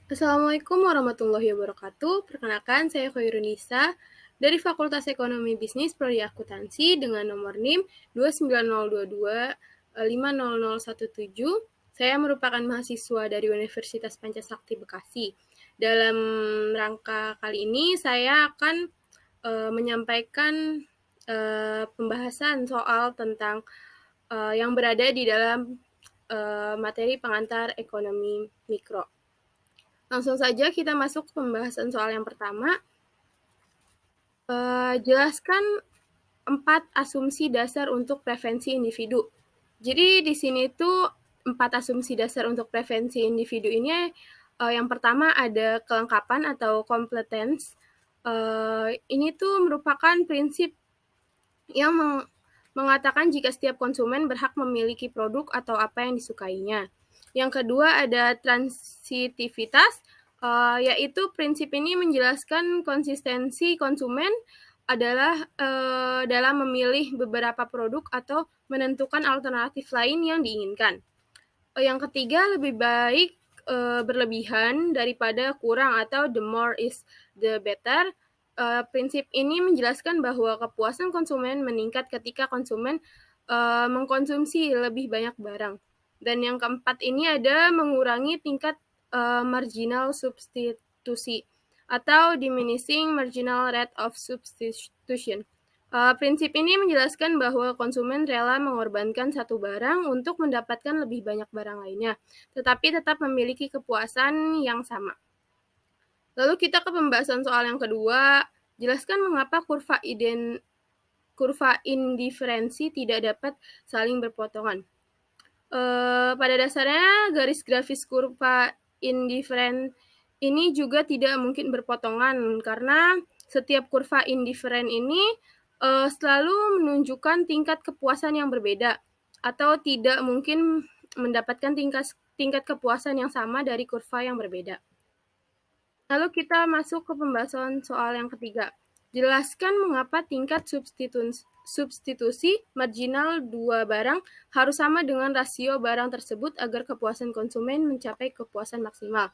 Assalamualaikum warahmatullahi wabarakatuh. Perkenalkan, saya Khairunisa dari Fakultas Ekonomi Bisnis Prodi Akuntansi dengan nomor NIM 29022 Saya merupakan mahasiswa dari Universitas Pancasakti Bekasi. Dalam rangka kali ini, saya akan menyampaikan pembahasan soal tentang yang berada di dalam materi pengantar ekonomi mikro. Langsung saja kita masuk ke pembahasan soal yang pertama. Jelaskan 4 asumsi dasar untuk preferensi individu. Jadi di sini tuh 4 asumsi dasar untuk preferensi individu ini yang pertama ada kelengkapan atau competence. Ini tuh merupakan prinsip yang mengatakan jika setiap konsumen berhak memiliki produk atau apa yang disukainya. Yang kedua ada transitivitas, yaitu prinsip ini menjelaskan konsistensi konsumen adalah dalam memilih beberapa produk atau menentukan alternatif lain yang diinginkan. Yang ketiga lebih baik berlebihan daripada kurang atau the more is the better. Prinsip ini menjelaskan bahwa kepuasan konsumen meningkat ketika konsumen mengkonsumsi lebih banyak barang. Dan yang keempat ini ada mengurangi tingkat marginal substitusi atau diminishing marginal rate of substitution. Prinsip ini menjelaskan bahwa konsumen rela mengorbankan satu barang untuk mendapatkan lebih banyak barang lainnya, tetapi tetap memiliki kepuasan yang sama. Lalu kita ke pembahasan soal yang kedua, jelaskan mengapa kurva indiferensi tidak dapat saling berpotongan. Pada dasarnya garis grafis kurva indiferen ini juga tidak mungkin berpotongan karena setiap kurva indiferen ini selalu menunjukkan tingkat kepuasan yang berbeda atau tidak mungkin mendapatkan tingkat kepuasan yang sama dari kurva yang berbeda. Lalu kita masuk ke pembahasan soal yang ketiga. Jelaskan mengapa tingkat substitusi marginal dua barang harus sama dengan rasio barang tersebut agar kepuasan konsumen mencapai kepuasan maksimal.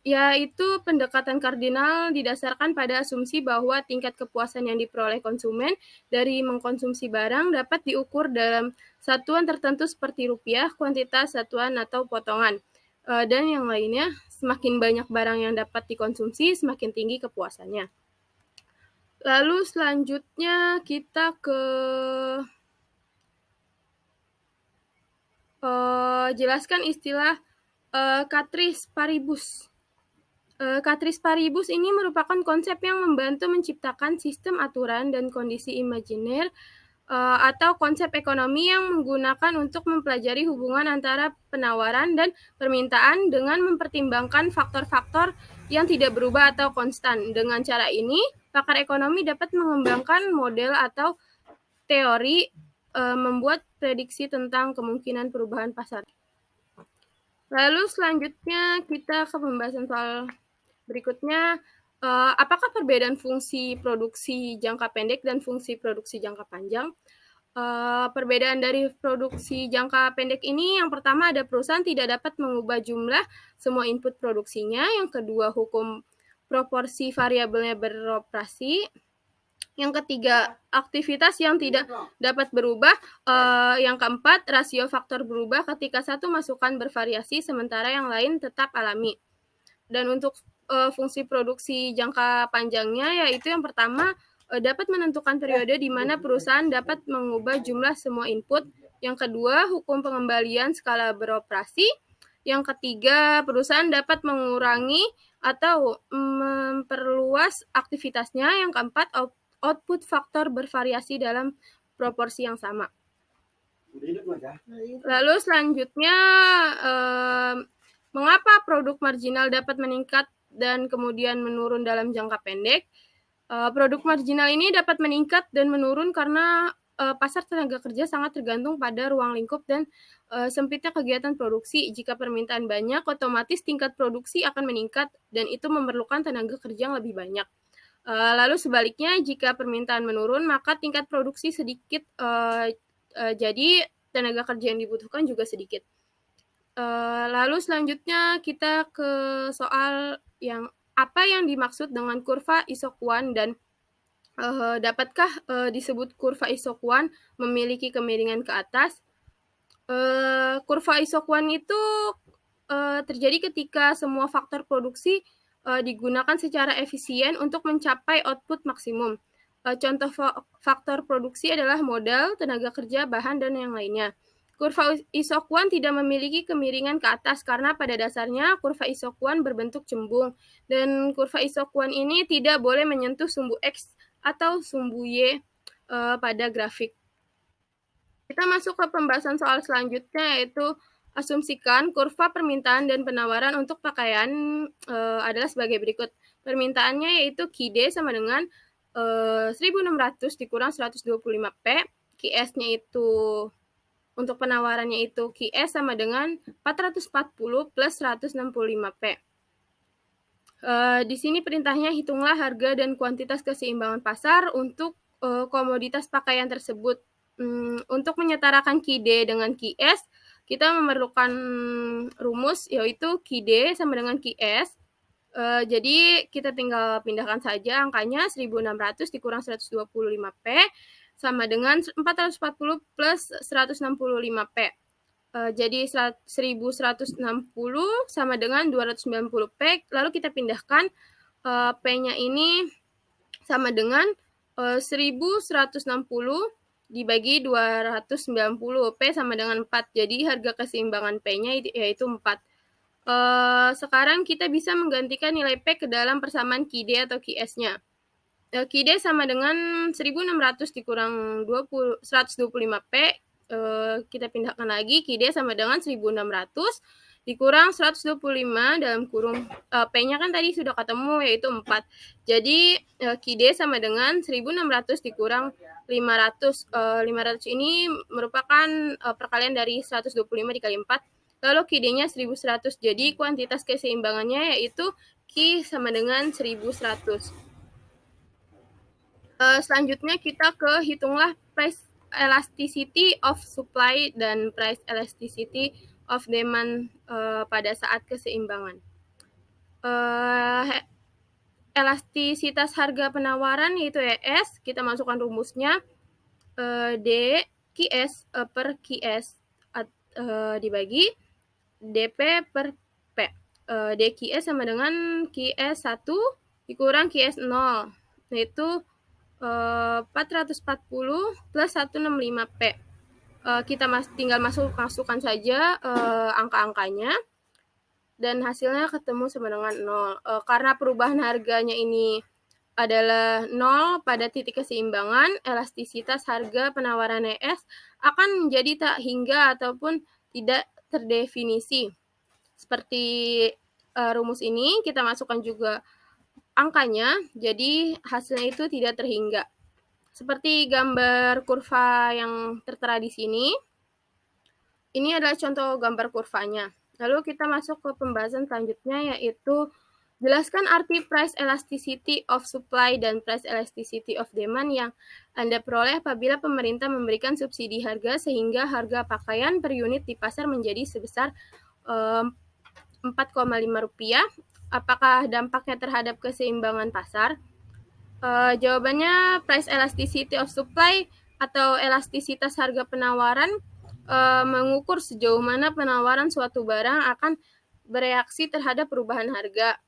Yaitu pendekatan kardinal didasarkan pada asumsi bahwa tingkat kepuasan yang diperoleh konsumen dari mengkonsumsi barang dapat diukur dalam satuan tertentu seperti rupiah, kuantitas, satuan, atau potongan. Dan yang lainnya, semakin banyak barang yang dapat dikonsumsi, semakin tinggi kepuasannya. Lalu selanjutnya kita ke jelaskan istilah Catris Paribus. Catris Paribus ini merupakan konsep yang membantu menciptakan sistem aturan dan kondisi imajiner atau konsep ekonomi yang menggunakan untuk mempelajari hubungan antara penawaran dan permintaan dengan mempertimbangkan faktor-faktor yang tidak berubah atau konstan. Dengan cara ini, pakar ekonomi dapat mengembangkan model atau teori membuat prediksi tentang kemungkinan perubahan pasar. Lalu selanjutnya kita ke pembahasan soal berikutnya. Apakah perbedaan fungsi produksi jangka pendek dan fungsi produksi jangka panjang? Perbedaan dari produksi jangka pendek ini, yang pertama ada perusahaan tidak dapat mengubah jumlah semua input produksinya. Yang kedua, hukum proporsi variabelnya beroperasi. Yang ketiga, aktivitas yang tidak dapat berubah. Yang keempat, rasio faktor berubah ketika satu masukan bervariasi sementara yang lain tetap alami. Dan untuk fungsi produksi jangka panjangnya, yaitu yang pertama, dapat menentukan periode di mana perusahaan dapat mengubah jumlah semua input. Yang kedua, hukum pengembalian skala beroperasi. Yang ketiga, perusahaan dapat mengurangi atau memperluas aktivitasnya. Yang keempat, output faktor bervariasi dalam proporsi yang sama. Lalu selanjutnya, mengapa produk marginal dapat meningkat dan kemudian menurun dalam jangka pendek? Produk marginal ini dapat meningkat dan menurun karena pasar tenaga kerja sangat tergantung pada ruang lingkup dan sempitnya kegiatan produksi. Jika permintaan banyak, otomatis tingkat produksi akan meningkat dan itu memerlukan tenaga kerja yang lebih banyak. Lalu sebaliknya, jika permintaan menurun, maka tingkat produksi sedikit, jadi tenaga kerja yang dibutuhkan juga sedikit. Lalu selanjutnya kita ke soal yang apa yang dimaksud dengan kurva isokuan dan dapatkah disebut kurva isokuan memiliki kemiringan ke atas? Kurva isokuan itu terjadi ketika semua faktor produksi digunakan secara efisien untuk mencapai output maksimum. Contoh faktor produksi adalah modal, tenaga kerja, bahan, dan yang lainnya. Kurva isokuan tidak memiliki kemiringan ke atas karena pada dasarnya kurva isokuan berbentuk cembung dan kurva isokuan ini tidak boleh menyentuh sumbu X atau sumbu Y pada grafik. Kita masuk ke pembahasan soal selanjutnya, yaitu asumsikan kurva permintaan dan penawaran untuk pakaian adalah sebagai berikut. Permintaannya yaitu QD sama dengan 1.600 dikurang 125P, QS-nya itu untuk penawarannya itu QS sama dengan 440 plus 165P. Di sini perintahnya hitunglah harga dan kuantitas keseimbangan pasar untuk komoditas pakaian tersebut. Untuk menyetarakan QD dengan QS, kita memerlukan rumus yaitu QD sama dengan QS. Jadi kita tinggal pindahkan saja angkanya 1.600 dikurang 125P sama dengan 440 plus 165P. Jadi 1.160 sama dengan 290P, lalu kita pindahkan P-nya ini sama dengan 1.160 dibagi 290, P sama dengan 4, jadi harga keseimbangan P-nya yaitu 4. Sekarang kita bisa menggantikan nilai P ke dalam persamaan QD atau QS-nya. QD sama dengan 1.600 dikurang 125P, kita pindahkan lagi, QD sama dengan 1.600 dikurang 125 dalam kurung P-nya kan tadi sudah ketemu yaitu 4. Jadi QD sama dengan 1.600 dikurang 500. 500 ini merupakan perkalian dari 125 dikali 4. Lalu QD-nya 1.100. Jadi kuantitas keseimbangannya yaitu Q sama dengan 1.100. Selanjutnya kita ke hitunglah price elasticity of supply dan price elasticity of demand pada saat keseimbangan. Elastisitas harga penawaran yaitu ES, kita masukkan rumusnya D QS per QS dibagi DP per P. DQS sama dengan QS 1 dikurang QS 0, yaitu 440 plus 165P. Kita tinggal masukkan saja angka-angkanya dan hasilnya ketemu sama dengan 0. Karena perubahan harganya ini adalah 0 pada titik keseimbangan, elastisitas harga penawaran ES akan menjadi tak hingga ataupun tidak terdefinisi. Seperti rumus ini, kita masukkan juga angkanya, jadi hasilnya itu tidak terhingga. Seperti gambar kurva yang tertera di sini, ini adalah contoh gambar kurvanya. Lalu kita masuk ke pembahasan selanjutnya, yaitu jelaskan arti price elasticity of supply dan price elasticity of demand yang Anda peroleh apabila pemerintah memberikan subsidi harga sehingga harga pakaian per unit di pasar menjadi sebesar Rp4,5. Apakah dampaknya terhadap keseimbangan pasar? Jawabannya price elasticity of supply atau elastisitas harga penawaran mengukur sejauh mana penawaran suatu barang akan bereaksi terhadap perubahan harga.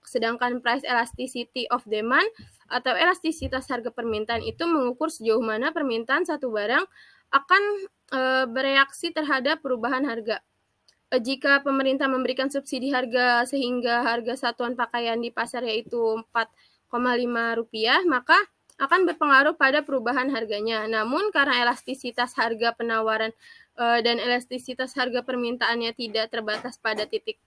Sedangkan price elasticity of demand atau elastisitas harga permintaan itu mengukur sejauh mana permintaan satu barang akan bereaksi terhadap perubahan harga. Jika pemerintah memberikan subsidi harga sehingga harga satuan pakaian di pasar yaitu Rp4,5, maka akan berpengaruh pada perubahan harganya. Namun karena elastisitas harga penawaran dan elastisitas harga permintaannya tidak terbatas pada titik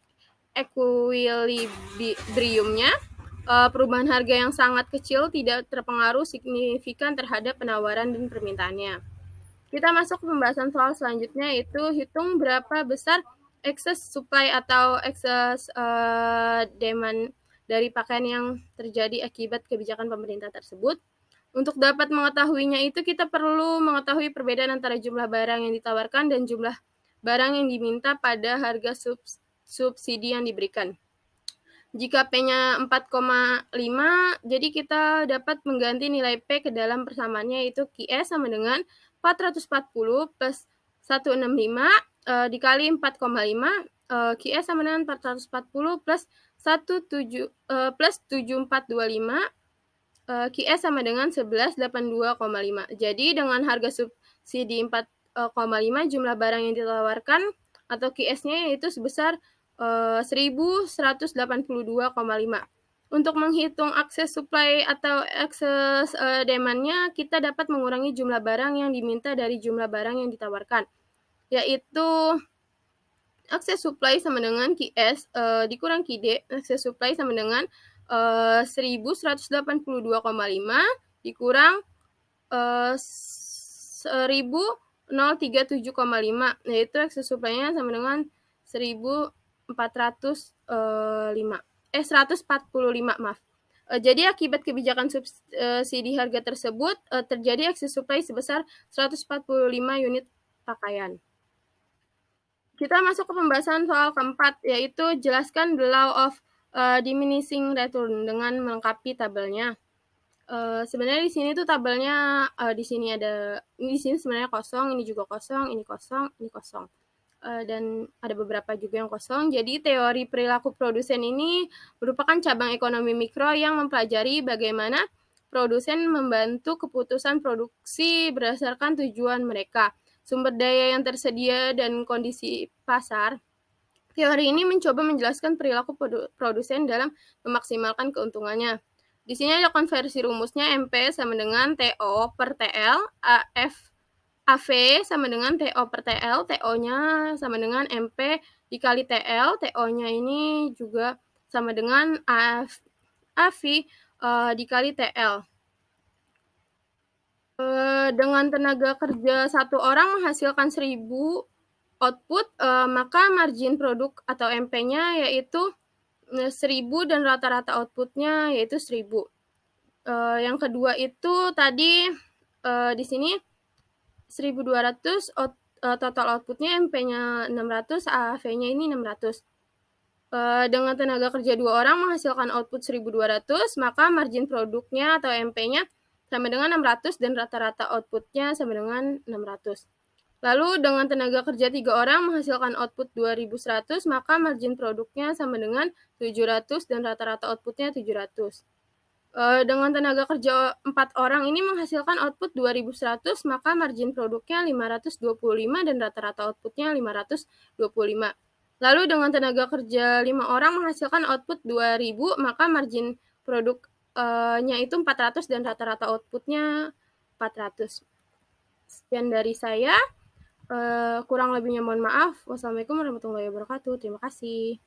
equilibriumnya, perubahan harga yang sangat kecil tidak terpengaruh signifikan terhadap penawaran dan permintaannya. Kita masuk ke pembahasan soal selanjutnya, yaitu hitung berapa besar excess supply atau excess demand dari pakaian yang terjadi akibat kebijakan pemerintah tersebut. Untuk dapat mengetahuinya itu kita perlu mengetahui perbedaan antara jumlah barang yang ditawarkan dan jumlah barang yang diminta pada harga subsidi yang diberikan. Jika P-nya 4,5, jadi kita dapat mengganti nilai P ke dalam persamaannya, yaitu QS sama dengan 440 plus 165 dikali 4,5, QS sama dengan 440 plus 7425, QS sama dengan 1182,5. Jadi dengan harga subsidi 4,5, jumlah barang yang ditawarkan atau QS-nya yaitu sebesar 1182,5. Untuk menghitung akses supply atau akses demand-nya, kita dapat mengurangi jumlah barang yang diminta dari jumlah barang yang ditawarkan, yaitu akses supply sama dengan QS dikurang QD, akses supply sama dengan 1182,5 dikurang 1037,5, yaitu akses supply-nya sama dengan 145, maaf. Jadi akibat kebijakan subsidi harga tersebut terjadi akses supply sebesar 145 unit pakaian. Kita masuk ke pembahasan soal keempat, yaitu jelaskan the law of diminishing return dengan melengkapi tabelnya. Sebenarnya di sini tuh tabelnya di sini sebenarnya kosong, ini juga kosong, ini kosong, ini kosong. Dan ada beberapa juga yang kosong. Jadi teori perilaku produsen ini merupakan cabang ekonomi mikro yang mempelajari bagaimana produsen membantu keputusan produksi berdasarkan tujuan mereka, sumber daya yang tersedia, dan kondisi pasar. Teori ini mencoba menjelaskan perilaku produsen dalam memaksimalkan keuntungannya. Di sini ada konversi rumusnya, MP sama dengan TO per TL, AV sama dengan TO per TL, TO-nya sama dengan MP dikali TL, TO-nya ini juga sama dengan AV dikali TL. Dengan tenaga kerja satu orang menghasilkan 1000 output, maka margin produk atau MP-nya yaitu 1000 dan rata-rata outputnya yaitu 1000. Yang kedua itu tadi di sini 1200 total outputnya, MP-nya 600, AV-nya ini 600. Dengan tenaga kerja 2 orang menghasilkan output 1200, maka margin produknya atau MP-nya sama dengan 600 dan rata-rata outputnya sama dengan 600. Lalu dengan tenaga kerja 3 orang menghasilkan output 2100, maka margin produknya sama dengan 700 dan rata-rata outputnya 700. Dengan tenaga kerja 4 orang ini menghasilkan output 2100, maka margin produknya 525 dan rata-rata outputnya 525. Lalu dengan tenaga kerja 5 orang menghasilkan output 2000, maka margin produknya itu 400 dan rata-rata outputnya 400. Sekian dari saya. Kurang lebihnya mohon maaf. Wassalamualaikum warahmatullahi wabarakatuh. Terima kasih.